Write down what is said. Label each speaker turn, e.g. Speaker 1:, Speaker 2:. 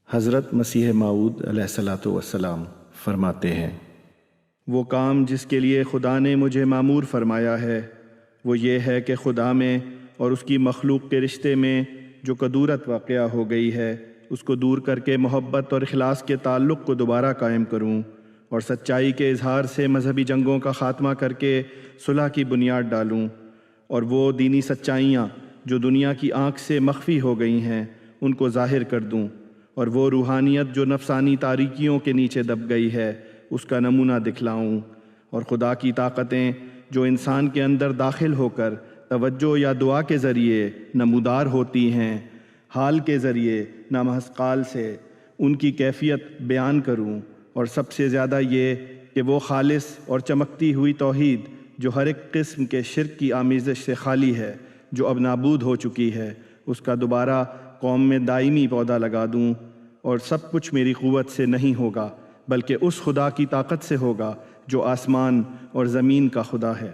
Speaker 1: حضرت مسیح موعود علیہ الصلاۃ والسلام فرماتے ہیں، وہ کام جس کے لیے خدا نے مجھے مامور فرمایا ہے وہ یہ ہے کہ خدا میں اور اس کی مخلوق کے رشتے میں جو کدورت واقعہ ہو گئی ہے اس کو دور کر کے محبت اور اخلاص کے تعلق کو دوبارہ قائم کروں، اور سچائی کے اظہار سے مذہبی جنگوں کا خاتمہ کر کے صلح کی بنیاد ڈالوں، اور وہ دینی سچائیاں جو دنیا کی آنکھ سے مخفی ہو گئی ہیں ان کو ظاہر کر دوں، اور وہ روحانیت جو نفسانی تاریکیوں کے نیچے دب گئی ہے اس کا نمونہ دکھلاؤں، اور خدا کی طاقتیں جو انسان کے اندر داخل ہو کر توجہ یا دعا کے ذریعے نمودار ہوتی ہیں، حال کے ذریعے نہ محض قال سے ان کی کیفیت بیان کروں، اور سب سے زیادہ یہ کہ وہ خالص اور چمکتی ہوئی توحید جو ہر ایک قسم کے شرک کی آمیزش سے خالی ہے، جو اب نابود ہو چکی ہے، اس کا دوبارہ قوم میں دائمی پودا لگا دوں، اور سب کچھ میری قوت سے نہیں ہوگا بلکہ اس خدا کی طاقت سے ہوگا جو آسمان اور زمین کا خدا ہے۔